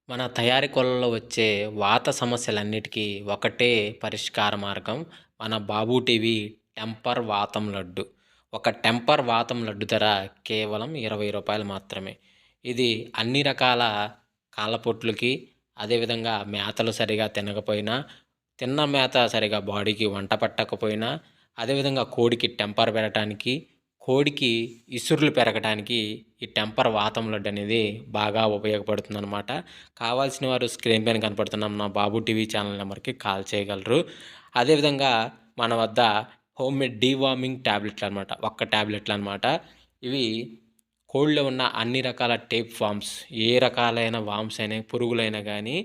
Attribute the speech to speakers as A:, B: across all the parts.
A: మన తయారీ కొలలో వచ్చే వాత సమస్యలన్నిటికీ ఒకటే పరిష్కార మార్గం. మన బాబు టీవీ టెంపర్ వాతం లడ్డు. ఒక టెంపర్ వాతం లడ్డు ధర కేవలం రూ. 20 మాత్రమే. ఇది అన్ని రకాల కాళ్ళపొట్లుకి, అదేవిధంగా మేతలు సరిగా తినకపోయినా, తిన్న మేత సరిగా బాడీకి వంట పట్టకపోయినా, అదేవిధంగా కోడికి టెంపర్ పెరగటానికి, కోడికి ఇసుర్లు పెరగటానికి ఈ టెంపర్ వాతం లడ్డు అనేది బాగా ఉపయోగపడుతుందనమాట. కావాల్సిన వారు స్క్రీన్ పైన కనపడుతున్న నా బాబు టీవీ ఛానల్ నెంబర్కి కాల్ చేయగలరు. అదేవిధంగా మన వద్ద హోమ్మేడ్ డీవార్మింగ్ ట్యాబ్లెట్లు అనమాట. ఒక్క ట్యాబ్లెట్లు అనమాట. ఇవి కోడిలో ఉన్న అన్ని రకాల టేప్ వామ్స్, ఏ రకాలైన వామ్స్ అయినా పురుగులైనా కానీ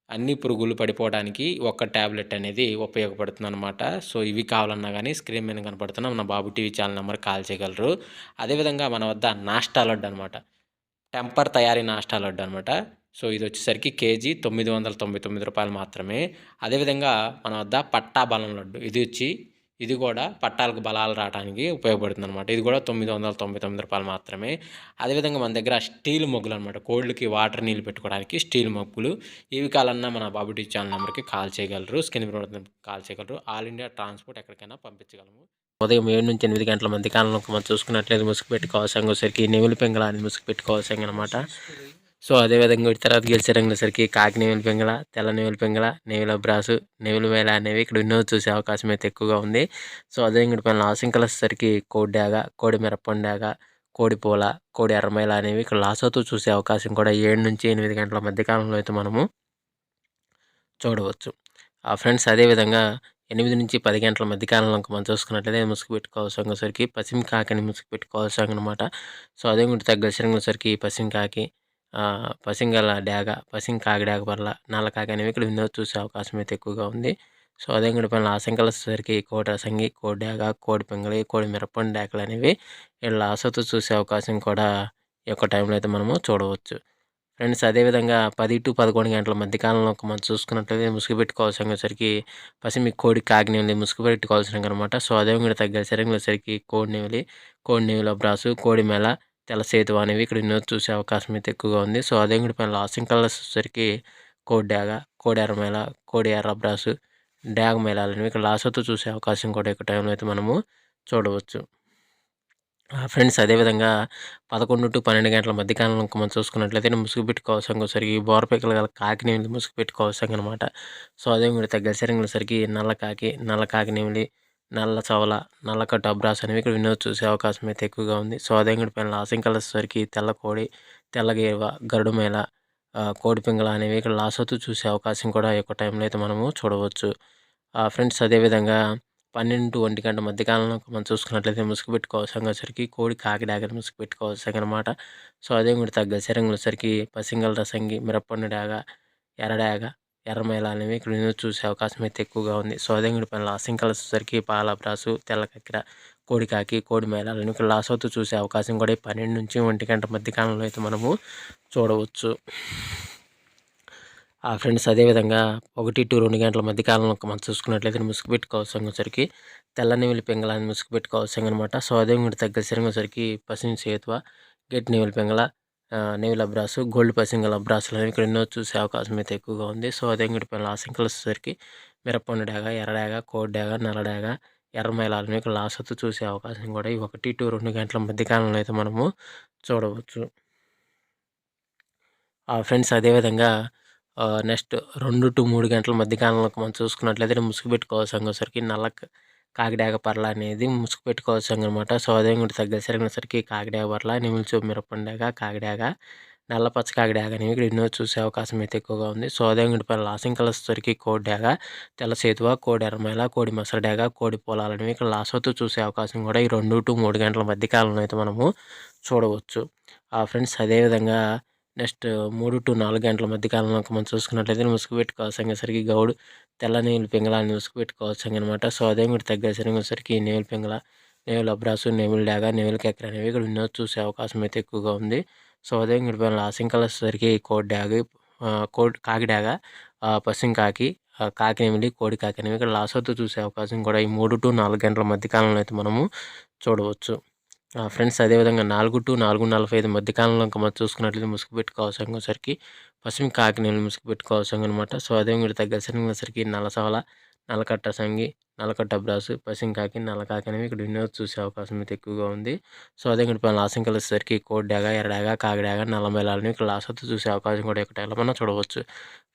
A: అన్ని పురుగులు పడిపోవడానికి ఒక్క ట్యాబ్లెట్ అనేది ఉపయోగపడుతుందనమాట. సో ఇవి కావాలన్నా కానీ స్క్రీన్ మీద కనపడుతున్న మన బాబు టీవీ ఛానల్ నెంబర్కి కాల్ చేయగలరు. అదేవిధంగా మన వద్ద నాష్టా లడ్డు అనమాట. టెంపర్ తయారీ నాష్టా లడ్డు అనమాట. సో ఇది వచ్చేసరికి కేజీ రూ. 999 మాత్రమే. అదేవిధంగా మన వద్ద పట్టా బలం లడ్డు ఇది కూడా పట్టాలకు బలాలు రావడానికి ఉపయోగపడుతుంది అనమాట. ఇది కూడా రూ. 999 మాత్రమే. అదేవిధంగా మన దగ్గర స్టీల్ మొగ్గులు అనమాట. కోళ్ళకి వాటర్ నీళ్ళు పెట్టుకోవడానికి స్టీల్ మొగ్గులు. ఇవి కావాలన్నా మన బాబు టీ ఛానల్ నెంబర్కి కాల్ చేయగలరు. స్క్రీన్ మీద కాల్ చేయగలరు. ఆల్ ఇండియా ట్రాన్స్పోర్ట్ ఎక్కడికైనా పంపించగలము. ఉదయం 7 నుంచి 8 గంటల మధ్య కాలంలో మనం చూసుకున్నట్లయితే ముసుగుపెట్టి కోసంగా వచ్చేసరికి నెమిలి పింగళ అని ముసుగుపెట్టి కోసంగా అనమాట. సో అదేవిధంగా తర్వాత గెలిచే రంగులసరికి కాకి నెమిలి పింగళ, తెల్ల నెమిలి పింగళ, నెమిలి అబ్రాసు, నెమిలి వేల అనేవి ఇక్కడ ఎన్నో చూసే అవకాశం అయితే ఎక్కువగా ఉంది. సో అదేవిధంగా పైన లాసింకలు వచ్చేసరికి కోడి డాగ, కోడి మిరప్పండు డాగ, కోడి పూల, కోడి ఎర్రమైల అనేవి ఇక్కడ లాసోతో చూసే అవకాశం కూడా 7 నుంచి 8 గంటల మధ్య కాలంలో అయితే మనము చూడవచ్చు. ఫ్రెండ్స్ అదేవిధంగా 8 నుంచి 10 గంటల మధ్య కాలంలో మనం చూసుకున్నట్లయితే ముసుగు పెట్టుకోవాల్సరికి పశ్చిమ కాకిని ముసుగు పెట్టుకోవాల్సి అనమాట. సో అదే గుంటి తగ్గ సరికి పశ్చిమ కాకి, పసింగల డాగ, పసింగ కాకి డాగ పర్ల, నల్ల కాకి అనేవి ఇక్కడ విందో చూసే అవకాశం అయితే ఎక్కువగా ఉంది. సో అదే గుంటి పైన ఆశంకల వచ్చేసరికి కోడి రసంగి, కోడి డాగ, కోడి పింగళి, కోడి మిరపండు డాకలు అనేవి వీళ్ళ ఆశతో చూసే అవకాశం కూడా ఈ యొక్క టైంలో అయితే మనము చూడవచ్చు. ఫ్రెండ్స్ అదేవిధంగా 10 to 11 గంటల మధ్య కాలంలో మనం చూసుకున్నట్లయితే ముసుగు పెట్టుకోవాల్సరికి పసి మీ కోడి కాకినేమిలి ముసుగు పెట్టుకోవాల్సిన అనమాట. సో అదేవిధంగా తగ్గ సరికి కోడి నెమిలి అబ్రాసు, కోడి మేళ, తెల్ల సేతు అనేవి ఇక్కడ ఎన్నో చూసే అవకాశం అయితే ఎక్కువగా ఉంది. సో అదేవిధంగా పైన లాస్టింగ్ కలర్స్ వచ్చేసరికి కోడి డాగ, కోడి ఎర్రమేళ, కోడి ఎర్ర అబ్రాసు, డాగ మేళాలు అనేవి ఇక్కడ లాసోతో చూసే అవకాశం కూడా ఇక్కడ టైంలో అయితే మనము చూడవచ్చు. ఫ్రెండ్స్ అదేవిధంగా 11 to 12 గంటల మధ్య కాలంలో మనం చూసుకున్నట్లయితే ముసుగు పెట్టుకోవాల్సరికి బోరపిక్కలు గల కాకినేమిలి ముసుగు పెట్టుకోవాల్సింది అనమాట. సో అదేవిధంగా తగ్గ సరికి నల్ల కాకినేమిలి, నల్ల చవల, నల్లకట్టు అబ్రాస్ అనేవి ఇక్కడ వినోద్ చూసే అవకాశం అయితే ఎక్కువగా ఉంది. సో అదేవిధంగా పైన లాసింగ్ కలర్స్ సరికి తెల్ల కోడి, తెల్ల గేవ, గరుడు మేళ, కోడి పింగళ అనేవి ఇక్కడ లాసోతూ చూసే అవకాశం కూడా ఈ యొక్క టైంలో అయితే మనము చూడవచ్చు. ఫ్రెండ్స్ అదేవిధంగా 12 to 1 గంట మధ్య కాలంలో మనం చూసుకున్నట్లయితే ముసుగు పెట్టుకోవాల్సరికి కోడి కాకి డాగని ముసుగు పెట్టుకోవాల్సి అనమాట. సో అదే కూడా తగ్గ సరికి పసింగల్ రసంగి, మిరప్పండు డాగ, ఎర్ర డాగ, ఎర్రమైల అనేవి ఇక్కడ చూసే అవకాశం అయితే ఎక్కువగా ఉంది. సో అదే కూడా పైన లాసింగ్ కలర్స్ వచ్చరికి పాల బ్రాసు, తెల్ల కక్కిర, కోడి కాకి, కోడి మేళాలని ఇక్కడ లాస్ అవుతూ చూసే అవకాశం కూడా 12 నుంచి 1 గంట మధ్య కాలంలో అయితే మనము చూడవచ్చు. ఫ్రెండ్స్ అదేవిధంగా 1 to 2 గంటల మధ్య కాలంలో మనం చూసుకున్నట్లయితే ముసుగు పెట్టుకోవాల్సరికి తెల్ల నెమిలి పింగళాన్ని ముసుగు పెట్టుకోవాల్సింది అనమాట. సో అదే కూడా తగ్గ సరికి పసిమి సేతువ, గెట్ నెమిలి పింగళ, నెమిలి అబ్రాసు, గోల్డ్ పసింగల్ అబ్రాసులు అనేవి ఇక్కడ ఎన్నో చూసే అవకాశం అయితే ఎక్కువగా ఉంది. సో అదే కూడా పైన లాసింకలు వచ్చేసరికి మిరప్పండు డాగ, ఎర్ర డాగ, కోడి డాగ, నల్ల డాగ, ఎర్రమైలాలని ఇక్కడ లాసతో చూసే అవకాశం కూడా ఈ 1 to 2 గంటల మధ్య కాలంలో అయితే మనము చూడవచ్చు. ఫ్రెండ్స్ అదేవిధంగా నెక్స్ట్ 2 to 3 గంటల మధ్య కాలంలో మనం చూసుకున్నట్లయితే ముసుగు పెట్టుకోవాల్సరికి నల్ల కాకిడాగ పర్ల అనేది ముసుగు పెట్టుకోవాల్సి అనమాట. సో అదే కూడా తగ్గ సరికి కాకిడాగ పర్ల, నెమిలి చూపు మిరపండాగ, కాకిడాగ, నల్ల పచ్చ కాకిడాగ అనేవి ఇక్కడ ఎన్నో చూసే అవకాశం అయితే ఎక్కువగా ఉంది. సో అదే కూడా పైన లాసింగ్ కలర్స్ సరికి కోడి డాగ, తెల్ల సేతువ, కోడి ఎర్రమైల, కోడి మసర డాగ, కోడి పొలాలు అనేవి ఇక్కడ లాసోతో చూసే అవకాశం కూడా ఈ 2 to 3 గంటల మధ్య కాలంలో అయితే మనము చూడవచ్చు. ఫ్రెండ్స్ అదేవిధంగా నెక్స్ట్ 3 to 4 గంటల మధ్య కాలంలో మనం చూసుకున్నట్లయితే ముసుగు పెట్టుకోవాల్సరికి గౌడు, తెల్ల నెమిలి పింగళాన్ని ముసుగు పెట్టుకోవాల్సింది అనమాట. సో అదే కూడా తగ్గ సరికి నెమిలి పింగళ, నెమిలి అబ్రాసు, నెమిలి డాగ, నెమిలి కెక్కర అనేవి ఇక్కడ ఎన్నో చూసే అవకాశం అయితే ఎక్కువగా ఉంది. సో అదే కూడా లాసింగ్ కలర్స్ సరికి కోడి డాగ, కోడి కాకి డాగ, పశ్చిమ కాకి, కాకి నెమిలి, కోడి కాకి అనేవి ఇక్కడ లాసోతో చూసే అవకాశం కూడా ఈ 3 to 4 గంటల మధ్య కాలంలో అయితే మనము చూడవచ్చు. ఫ్రెండ్స్ అదేవిధంగా 4 to 4:45 మధ్య కాలంలో మనం చూసుకున్నట్లయితే ముసుగు పెట్టుకోవాల్సరికి పశ్చిమ కాకినీళ్ళు ముసుగు పెట్టుకోవాల్సింది అనమాట. సో అదే వీటి తగ్గసరికి నల్లసవల, నల్లకట్ట సంగి, నల్లకట్ట బ్రాసు, పశ్చిమ కాకి, నల్ల కాకి అనేవి ఇక్కడ వినియోగం చూసే అవకాశం అయితే ఎక్కువగా ఉంది. సో అదే ఇక్కడ లాసం కలిసేసరికి కోడి డాగ, ఎర్రడాగ, కాకిడాగ, నల్ల మేళాలని ఇక్కడ లాసతో చూసే అవకాశం కూడా ఇక్కడ మనం చూడవచ్చు.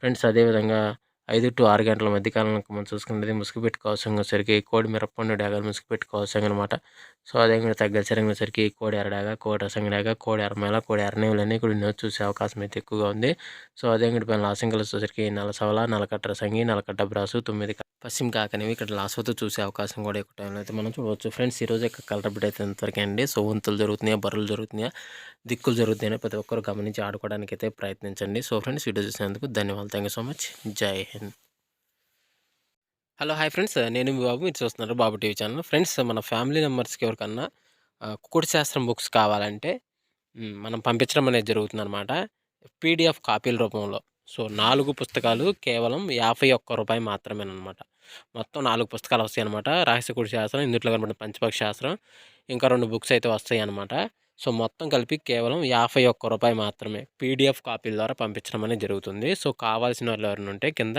A: ఫ్రెండ్స్ అదేవిధంగా 5-6 గంటల మధ్య కాలంలో మనం చూసుకున్నది ముసుగు పెట్టుకోవాల్సరికి కోడి మిరప్పండు డాగాలు ముసుగు పెట్టుకోవాల్సిందనమాట. సో అదే తగ్గసరికి కోడి ఎర్రడాగ, కోడి రసంగడాగ, కోడి ఎర్రమేళ, కోడి ఎర్రనేవులన్నీ ఇక్కడ వినియోగం చూసే అవకాశం అయితే ఎక్కువగా ఉంది. సో అదే పైన లాసం కలిసేసరికి నల్ల సవల, నల్లకట్ట రసంగి, నల్లకట్ట బ్రాసు, 9 పశ్చిమ కాకి అనేవి ఇక్కడ లాస్వతో చూసే అవకాశం కూడా ఎక్కువ టైంలో అయితే మనం చూడవచ్చు. ఫ్రెండ్స్ ఈరోజు యొక్క కలర్ అప్డేట్ అయితే ఇంతవరకే అండి. సో వంతులు జరుగుతున్నాయా, బర్రెలు జరుగుతున్నాయా, దిక్కులు జరుగుతున్నాయని ప్రతి ఒక్కరు గమనించి ఆడుకోవడానికి అయితే ప్రయత్నించండి. సో ఫ్రెండ్స్ వీడియో చూసినందుకు ధన్యవాదాలు. Thank you so much. జై హింద్. హలో హాయ్ ఫ్రెండ్స్, నేను మీ బాబు, మీరు చూస్తున్నారు బాబు టీవీ ఛానల్. ఫ్రెండ్స్ మన ఫ్యామిలీ మెంబర్స్కి ఎవరికన్నా కుకుడు శాస్త్రం బుక్స్ కావాలంటే మనం పంపించడం అనేది జరుగుతుందన్నమాట, పీడిఎఫ్ కాపీల రూపంలో. సో 4 పుస్తకాలు కేవలం రూ. 51 మాత్రమేనమాట. మొత్తం 4 పుస్తకాలు వస్తాయి అనమాట. రహస్య కుడి శాస్త్రం, ఇందులో కనబడిన పంచపక్ష శాస్త్రం, ఇంకా 2 బుక్స్ అయితే వస్తాయి అనమాట. సో మొత్తం కలిపి కేవలం రూ. 51 మాత్రమే పీడిఎఫ్ కాపీల ద్వారా పంపించడం అనేది జరుగుతుంది. సో కావాల్సిన వాళ్ళు ఎవరైనా ఉంటే కింద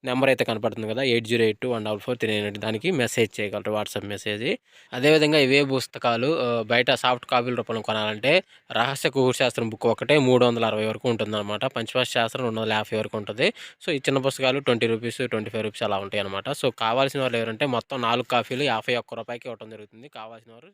A: నెంబర్ అయితే కనపడుతుంది కదా, 8082144398, దానికి మెసేజ్ చేయగలరు, వాట్సాప్ మెసేజ్. అదేవిధంగా ఇవే పుస్తకాలు బయట సాఫ్ట్ కాపీల రూపంలో కొనాలంటే రహస్య కుకుడు శాస్త్రం బుక్ ఒకటే 360 వరకు ఉంటుందన్నమాట. పంచపక్ష శాస్త్రం 250 వరకు ఉంటుంది. సో ఈ చిన్న పుస్తకాలు 20 రూపీస్, 25 రూపీస్ అలా ఉంటాయి అనమాట. సో కావాల్సిన వాళ్ళు ఎవరంటే మొత్తం 4 కాపీలు రూ. 51కి ఇవ్వడం జరుగుతుంది. కావాల్సిన వారు